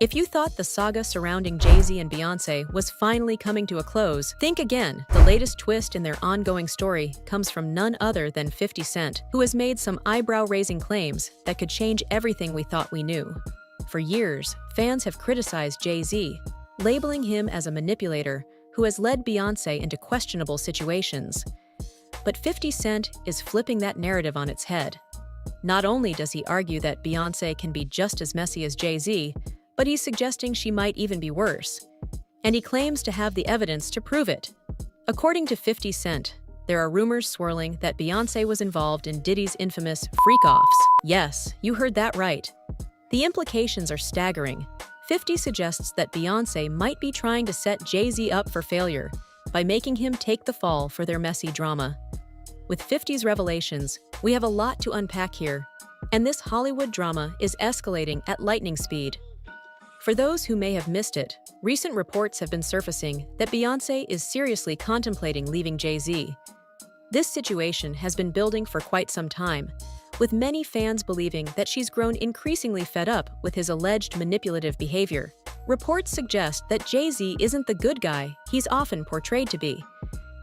If you thought the saga surrounding Jay Z and Beyoncé was finally coming to a close, think again. The latest twist in their ongoing story comes from none other than 50 Cent, who has made some eyebrow-raising claims that could change everything we thought we knew. For years, fans have criticized Jay Z, labeling him as a manipulator who has led Beyoncé into questionable situations. But 50 Cent is flipping that narrative on its head. Not only does he argue that Beyoncé can be just as messy as Jay Z, but he's suggesting she might even be worse. And he claims to have the evidence to prove it. According to 50 Cent, there are rumors swirling that Beyoncé was involved in Diddy's infamous freakoffs. Yes, you heard that right. The implications are staggering. 50 suggests that Beyoncé might be trying to set Jay Z up for failure by making him take the fall for their messy drama. With 50's revelations, we have a lot to unpack here, and this Hollywood drama is escalating at lightning speed. For those who may have missed it, recent reports have been surfacing that Beyoncé is seriously contemplating leaving Jay Z. This situation has been building for quite some time, with many fans believing that she's grown increasingly fed up with his alleged manipulative behavior. Reports suggest that Jay Z isn't the good guy he's often portrayed to be.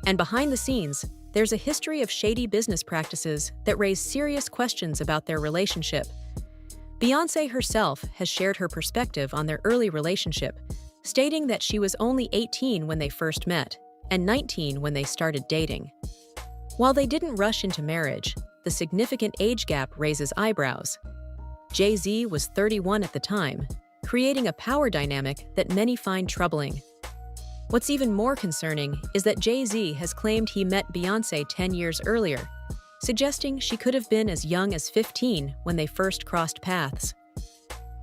And behind the scenes, there's a history of shady business practices that raise serious questions about their relationship. Beyoncé herself has shared her perspective on their early relationship, stating that she was only 18 when they first met and 19 when they started dating. While they didn't rush into marriage, the significant age gap raises eyebrows. Jay Z was 31 at the time, creating a power dynamic that many find troubling. What's even more concerning is that Jay Z has claimed he met Beyoncé 10 years earlier, suggesting she could have been as young as 15 when they first crossed paths.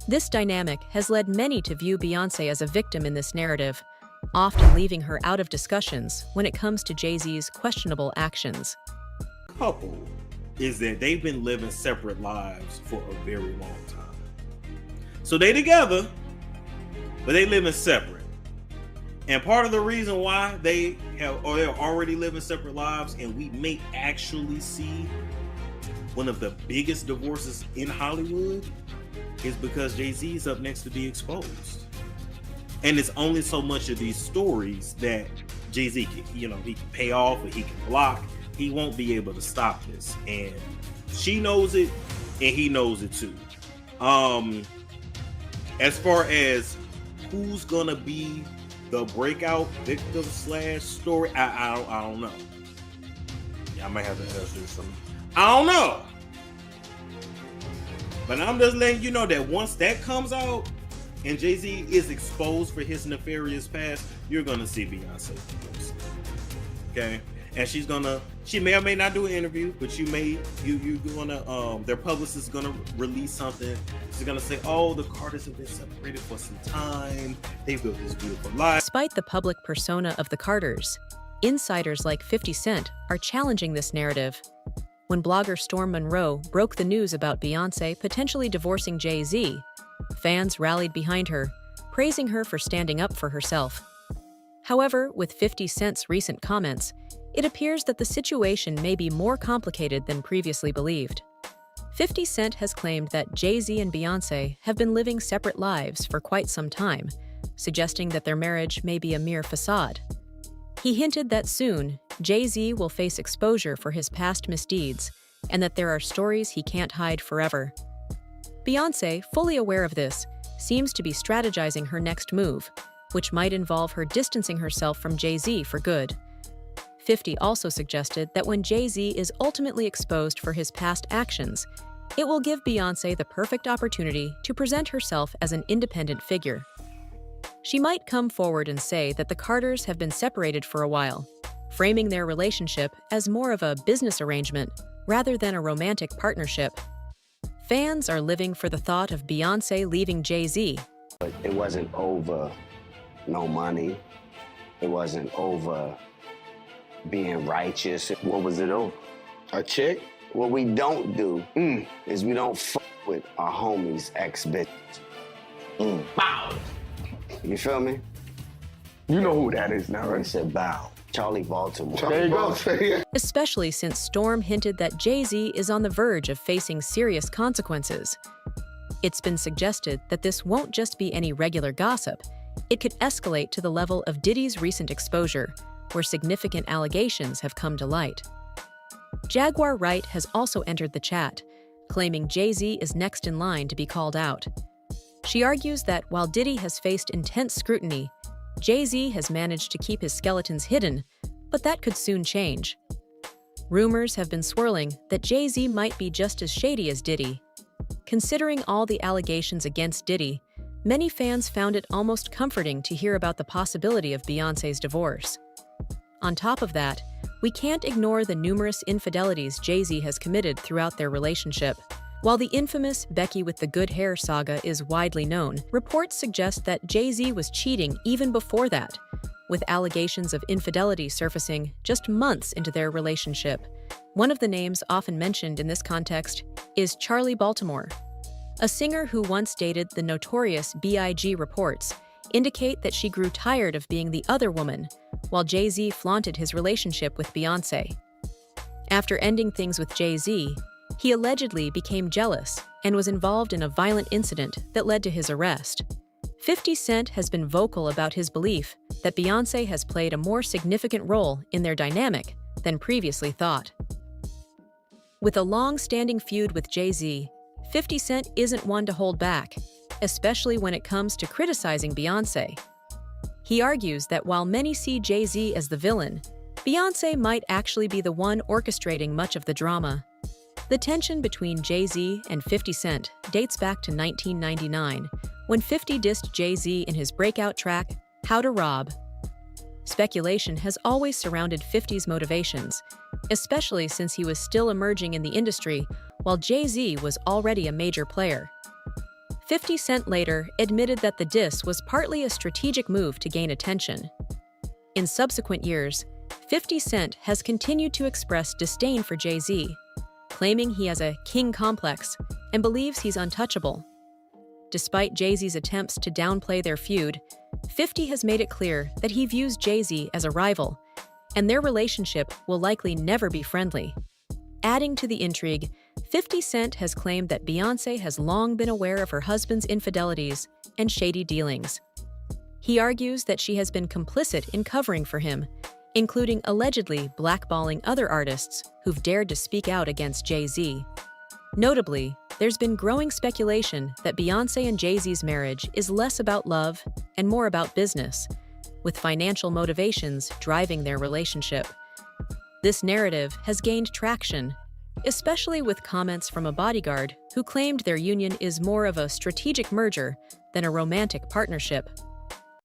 This dynamic has led many to view Beyoncé as a victim in this narrative, often leaving her out of discussions when it comes to Jay Z's questionable actions. Couple is that they've been living separate lives for a very long time. So they together, but they living separate. And part of the reason why they're already living separate lives, and we may actually see one of the biggest divorces in Hollywood, is because Jay Z is up next to be exposed. And it's only so much of these stories that Jay Z can, he can pay off or he can block. He won't be able to stop this. And she knows it, and he knows it too. As far as who's gonna be the breakout victim / story, I don't know. Yeah, I might have to answer some. I don't know. But I'm just letting you know that once that comes out and Jay Z is exposed for his nefarious past, you're gonna see Beyonce. Okay, and she may or may not do an interview, but you're gonna their publicist is gonna release something. She's gonna say, "Oh, the Carters have been separated for some time. They built this beautiful life." Despite the public persona of the Carters, insiders like 50 Cent are challenging this narrative. When blogger Storm Monroe broke the news about Beyoncé potentially divorcing Jay Z, fans rallied behind her, praising her for standing up for herself. However, with 50 Cent's recent comments, it appears that the situation may be more complicated than previously believed. 50 Cent has claimed that Jay Z and Beyoncé have been living separate lives for quite some time, suggesting that their marriage may be a mere facade. He hinted that soon, Jay Z will face exposure for his past misdeeds, and that there are stories he can't hide forever. Beyoncé, fully aware of this, seems to be strategizing her next move, which might involve her distancing herself from Jay Z for good. 50 also suggested that when Jay Z is ultimately exposed for his past actions, it will give Beyoncé the perfect opportunity to present herself as an independent figure. She might come forward and say that the Carters have been separated for a while, framing their relationship as more of a business arrangement rather than a romantic partnership. Fans are living for the thought of Beyoncé leaving Jay Z. But it wasn't over no money. It wasn't over being righteous. What was it over? A chick? What we don't do is we don't fuck with our homies' ex-bitches. Bow. You feel me? You know who that is now, right? I said bow. Charlie Baltimore. There you go. Especially since Storm hinted that Jay Z is on the verge of facing serious consequences. It's been suggested that this won't just be any regular gossip. It could escalate to the level of Diddy's recent exposure, where significant allegations have come to light. Jaguar Wright has also entered the chat, claiming Jay Z is next in line to be called out. She argues that while Diddy has faced intense scrutiny, Jay Z has managed to keep his skeletons hidden, but that could soon change. Rumors have been swirling that Jay Z might be just as shady as Diddy. Considering all the allegations against Diddy, many fans found it almost comforting to hear about the possibility of Beyoncé's divorce. On top of that, we can't ignore the numerous infidelities Jay Z has committed throughout their relationship. While the infamous Becky with the good hair saga is widely known, reports suggest that Jay Z was cheating even before that, with allegations of infidelity surfacing just months into their relationship. One of the names often mentioned in this context is Charlie Baltimore. A singer who once dated the notorious B.I.G. reports indicate that she grew tired of being the other woman, while Jay Z flaunted his relationship with Beyoncé. After ending things with Jay Z, he allegedly became jealous and was involved in a violent incident that led to his arrest. 50 Cent has been vocal about his belief that Beyoncé has played a more significant role in their dynamic than previously thought. With a long-standing feud with Jay Z, 50 Cent isn't one to hold back, especially when it comes to criticizing Beyoncé. He argues that while many see Jay Z as the villain, Beyoncé might actually be the one orchestrating much of the drama. The tension between Jay Z and 50 Cent dates back to 1999, when 50 dissed Jay Z in his breakout track, How to Rob. Speculation has always surrounded 50's motivations, especially since he was still emerging in the industry while Jay Z was already a major player. 50 Cent later admitted that the diss was partly a strategic move to gain attention. In subsequent years, 50 Cent has continued to express disdain for Jay Z, claiming he has a king complex and believes he's untouchable. Despite Jay Z's attempts to downplay their feud, 50 has made it clear that he views Jay Z as a rival, and their relationship will likely never be friendly. Adding to the intrigue, 50 Cent has claimed that Beyoncé has long been aware of her husband's infidelities and shady dealings. He argues that she has been complicit in covering for him, including allegedly blackballing other artists who've dared to speak out against Jay Z. Notably, there's been growing speculation that Beyoncé and Jay Z's marriage is less about love and more about business, with financial motivations driving their relationship. This narrative has gained traction, especially with comments from a bodyguard who claimed their union is more of a strategic merger than a romantic partnership.